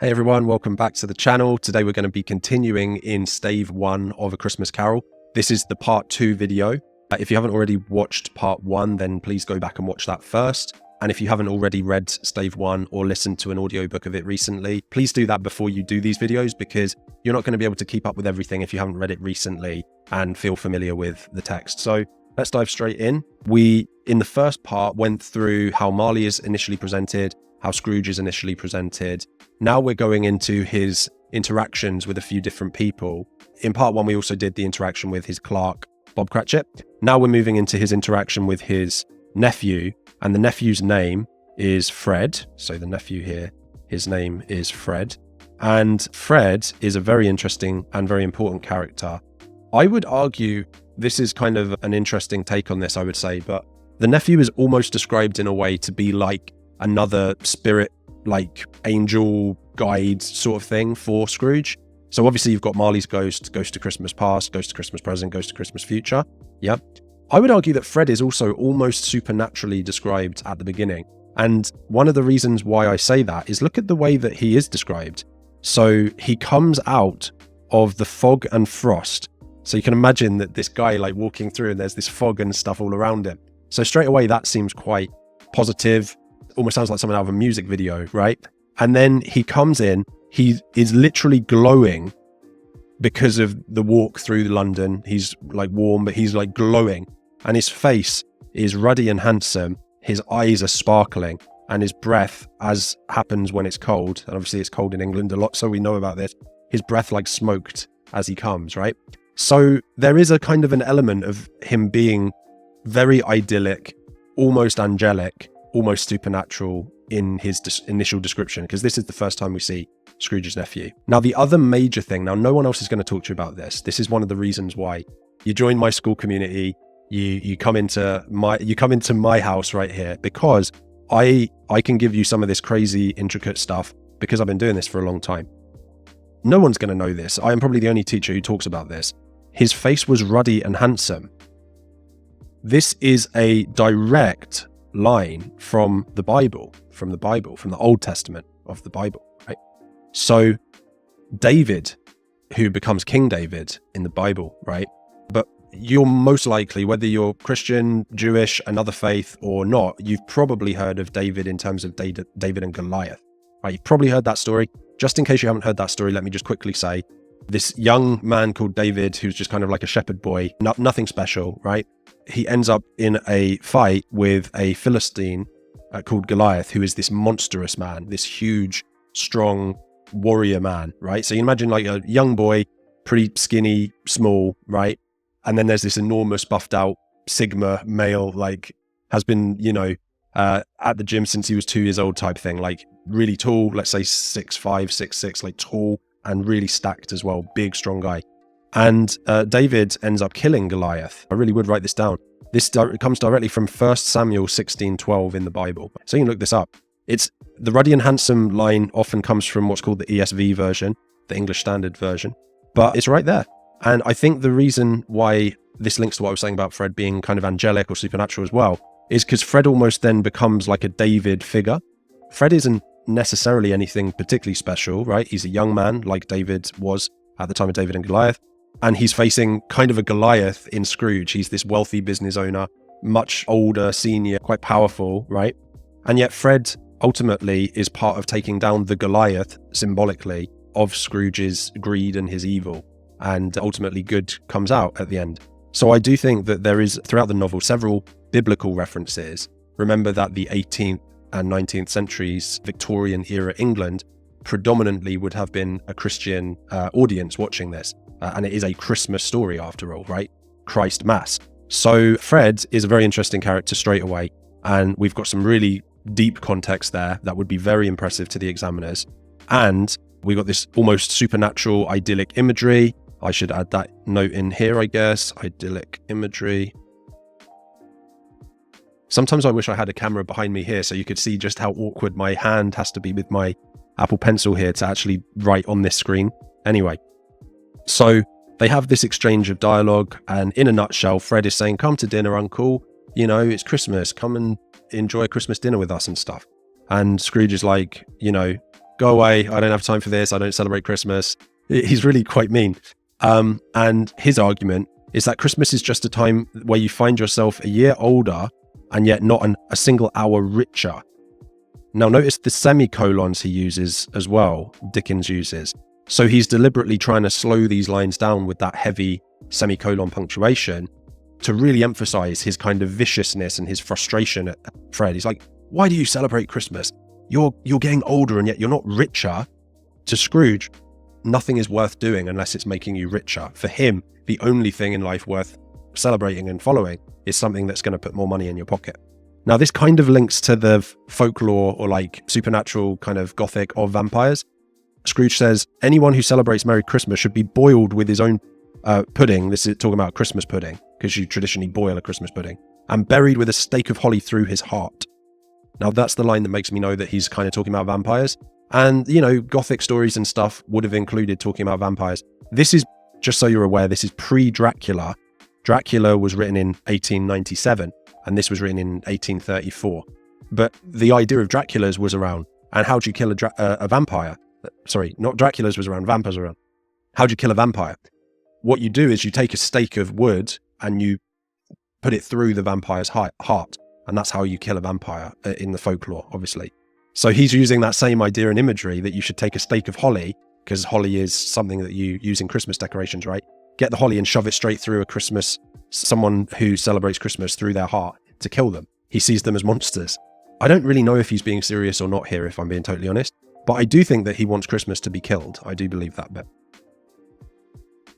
Hey everyone, welcome back to the channel. Today we're going to be continuing in Stave 1 of A Christmas Carol. This is the part 2 video. If you haven't already watched part 1, then please go back and watch that first. And if you haven't already read Stave 1 or listened to an audiobook of it recently, please do that before you do these videos, because you're not going to be able to keep up with everything if you haven't read it recently and feel familiar with the text. So let's dive straight in. We, in the first part, went through how Marley is initially presented, how Scrooge is initially presented. Now we're going into his interactions with a few different people. In part 1, we also did the interaction with his clerk, Bob Cratchit. Now we're moving into his interaction with his nephew, and the nephew's name is Fred. So the nephew here, his name is Fred. And Fred is a very interesting and very important character. I would argue this is kind of an interesting take on this, I would say, but the nephew is almost described in a way to be like another spirit, like angel guide sort of thing for Scrooge. So obviously you've got Marley's ghost, Ghost to Christmas Past, Ghost to Christmas Present, Ghost to Christmas Future. Yep. I would argue that Fred is also almost supernaturally described at the beginning. And one of the reasons why I say that is look at the way that he is described. So he comes out of the fog and frost. So you can imagine that this guy like walking through and there's this fog and stuff all around him. So straight away that seems quite positive. Almost sounds like something out of a music video, right? And then he comes in, he is literally glowing because of the walk through London. He's like warm, but he's like glowing. And his face is ruddy and handsome. His eyes are sparkling, and his breath, as happens when it's cold, and obviously it's cold in England a lot, so we know about this, his breath like smoked as he comes, right? So there is a kind of an element of him being very idyllic, almost angelic, almost supernatural in his initial description, because this is the first time we see Scrooge's nephew. Now, the other major thing, now no one else is going to talk to you about this. This is one of the reasons why you join my school community. You come into my house right here, because I can give you some of this crazy intricate stuff because I've been doing this for a long time. No one's going to know this. I am probably the only teacher who talks about this. His face was ruddy and handsome. This is a direct line from the Bible, from the Old Testament of the Bible, right? So David, who becomes King David in the Bible, right? But you're most likely, whether you're Christian, Jewish, another faith or not, you've probably heard of David in terms of David and Goliath, right? You've probably heard that story. Just in case you haven't heard that story, let me just quickly say, this young man called David, who's just kind of like a shepherd boy, nothing special, right? He ends up in a fight with a Philistine called Goliath, who is this monstrous man, this huge, strong warrior man, right? So you imagine like a young boy, pretty skinny, small, right? And then there's this enormous buffed out Sigma male, like has been, at the gym since he was 2 years old type thing, like really tall, let's say 6'5", 6'6", like tall and really stacked as well, big, strong guy. And David ends up killing Goliath. I really would write this down. This comes directly from 1 Samuel 16:12 in the Bible. So you can look this up. It's the ruddy and handsome line often comes from what's called the ESV version, the English Standard Version, but it's right there. And I think the reason why this links to what I was saying about Fred being kind of angelic or supernatural as well is because Fred almost then becomes like a David figure. Fred isn't necessarily anything particularly special, right? He's a young man like David was at the time of David and Goliath. And he's facing kind of a Goliath in Scrooge. He's this wealthy business owner, much older, senior, quite powerful, right? And yet Fred ultimately is part of taking down the Goliath, symbolically, of Scrooge's greed and his evil. And ultimately good comes out at the end. So I do think that there is, throughout the novel, several biblical references. Remember that the 18th and 19th centuries Victorian era England predominantly would have been a Christian audience watching this. And it is a Christmas story after all, right? Christ Mass. So Fred is a very interesting character straight away. And we've got some really deep context there that would be very impressive to the examiners. And we've got this almost supernatural, idyllic imagery. I should add that note in here, I guess. Idyllic imagery. Sometimes I wish I had a camera behind me here so you could see just how awkward my hand has to be with my Apple Pencil here to actually write on this screen. Anyway. So they have this exchange of dialogue, and in a nutshell, Fred is saying, come to dinner, uncle. It's Christmas. Come and enjoy a Christmas dinner with us and stuff. And Scrooge is like, go away. I don't have time for this. I don't celebrate Christmas. He's really quite mean. And his argument is that Christmas is just a time where you find yourself a year older and yet not a single hour richer. Now notice the semicolons he uses as well, Dickens uses. So he's deliberately trying to slow these lines down with that heavy semicolon punctuation to really emphasize his kind of viciousness and his frustration at Fred. He's like, why do you celebrate Christmas? You're getting older and yet you're not richer. To Scrooge, nothing is worth doing unless it's making you richer. For him, the only thing in life worth celebrating and following is something that's going to put more money in your pocket. Now, this kind of links to the folklore or like supernatural kind of gothic of vampires. Scrooge says, anyone who celebrates Merry Christmas should be boiled with his own pudding. This is talking about Christmas pudding, because you traditionally boil a Christmas pudding, and buried with a stake of holly through his heart. Now, that's the line that makes me know that he's kind of talking about vampires. And, you know, gothic stories and stuff would have included talking about vampires. This is, just so you're aware, this is pre-Dracula. Dracula was written in 1897, and this was written in 1834. But the idea of Dracula's was around, and how do you kill a vampire? Sorry, not Dracula's was around, vampires around. How do you kill a vampire? What you do is you take a stake of wood and you put it through the vampire's heart. And that's how you kill a vampire in the folklore, obviously. So he's using that same idea and imagery that you should take a stake of holly, because holly is something that you use in Christmas decorations, right? Get the holly and shove it straight through someone who celebrates Christmas, through their heart to kill them. He sees them as monsters. I don't really know if he's being serious or not here, if I'm being totally honest. But I do think that he wants Christmas to be killed. I do believe that bit.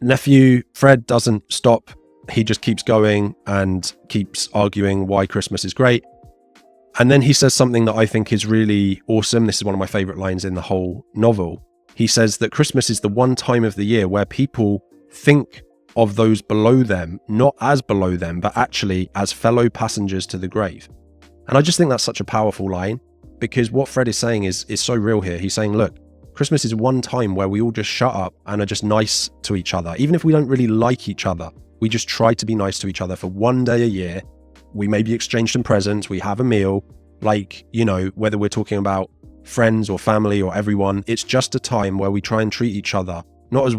Nephew Fred doesn't stop. He just keeps going and keeps arguing why Christmas is great. And then he says something that I think is really awesome. This is one of my favorite lines in the whole novel. He says that Christmas is the one time of the year where people think of those below them, not as below them, but actually as fellow passengers to the grave. And I just think that's such a powerful line, because what Fred is saying is so real here. He's saying, look, Christmas is one time where we all just shut up and are just nice to each other. Even if we don't really like each other, we just try to be nice to each other for one day a year. We maybe exchange some presents, we have a meal, like, you know, whether we're talking about friends or family or everyone, it's just a time where we try and treat each other, not as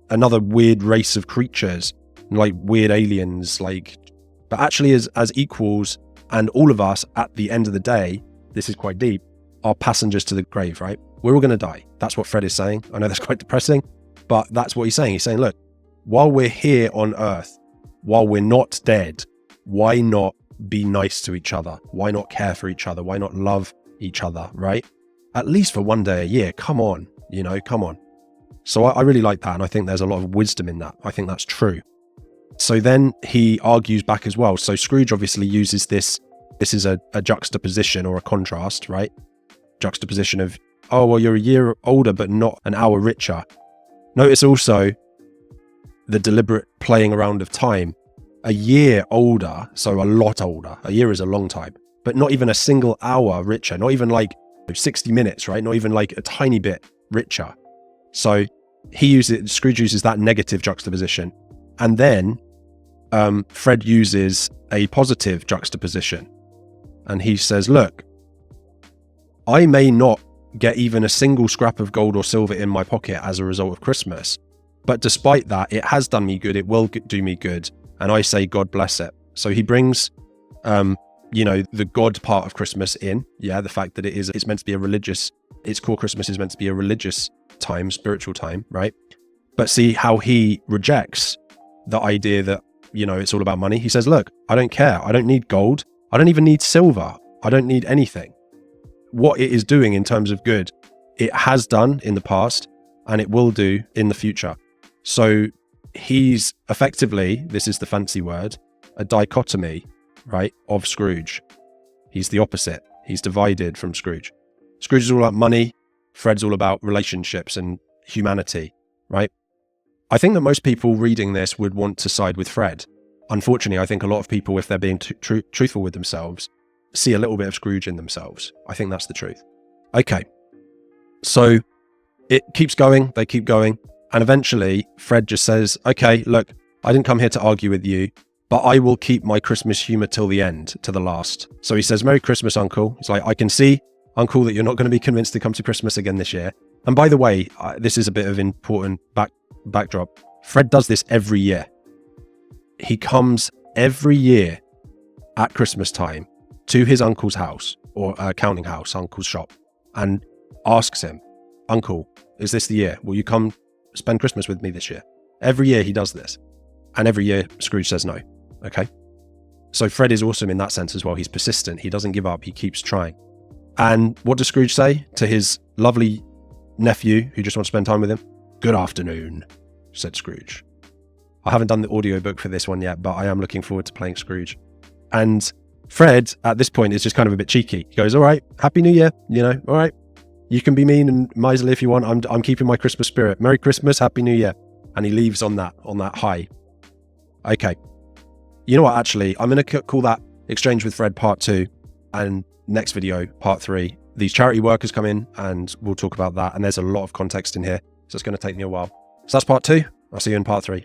another weird race of creatures, like weird aliens, but actually as equals, and all of us at the end of the day, this is quite deep, are passengers to the grave, right? We're all going to die. That's what Fred is saying. I know that's quite depressing, but that's what he's saying. He's saying, look, while we're here on Earth, while we're not dead, why not be nice to each other? Why not care for each other? Why not love each other, right? At least for one day a year. Come on, come on. So I really like that, and I think there's a lot of wisdom in that. I think that's true. So then he argues back as well. So Scrooge obviously uses this is a juxtaposition or a contrast, right? Juxtaposition of, oh, well, you're a year older, but not an hour richer. Notice also the deliberate playing around of time. A year older, so a lot older. A year is a long time, but not even a single hour richer, not even like 60 minutes, right? Not even like a tiny bit richer. So Scrooge uses that negative juxtaposition. And then Fred uses a positive juxtaposition. And he says, look, I may not get even a single scrap of gold or silver in my pocket as a result of Christmas, but despite that, it has done me good. It will do me good. And I say, God bless it. So he brings, the God part of Christmas in. Yeah, the fact that it's meant to be its core Christmas is meant to be a religious time, spiritual time, right? But see how he rejects the idea that, it's all about money. He says, look, I don't care. I don't need gold. I don't even need silver. I don't need anything. What it is doing in terms of good, it has done in the past and it will do in the future. So he's effectively, this is the fancy word, a dichotomy, right, of Scrooge. He's the opposite. He's divided from Scrooge. Scrooge is all about money. Fred's all about relationships and humanity, right? I think that most people reading this would want to side with Fred. Unfortunately, I think a lot of people, if they're being truthful with themselves, see a little bit of Scrooge in themselves. I think that's the truth. Okay, so it keeps going, they keep going, and eventually Fred just says, okay, look, I didn't come here to argue with you, but I will keep my Christmas humor till the end, to the last. So he says, Merry Christmas, Uncle. He's like, I can see uncle that you're not going to be convinced to come to Christmas again this year. And by the way, this is a bit of important backdrop. Fred does this every year. He comes every year at Christmas time to his uncle's house, or counting house, uncle's shop, and asks him, "Uncle, is this the year? Will you come spend Christmas with me this year?" Every year he does this. And every year Scrooge says no. Okay? So Fred is awesome in that sense as well. He's persistent. He doesn't give up. He keeps trying. And what does Scrooge say to his lovely nephew who just wants to spend time with him? "Good afternoon," said Scrooge. I haven't done the audiobook for this one yet, but I am looking forward to playing Scrooge. And Fred, at this point, is just kind of a bit cheeky. He goes, "All right, Happy New Year, all right. You can be mean and miserly if you want. I'm keeping my Christmas spirit. Merry Christmas, Happy New Year." And he leaves on that high. Okay. You know what, actually, I'm going to call that Exchange with Fred Part 2, and next video, Part 3. These charity workers come in, and we'll talk about that. And there's a lot of context in here, so it's going to take me a while. So that's Part 2. I'll see you in Part 3.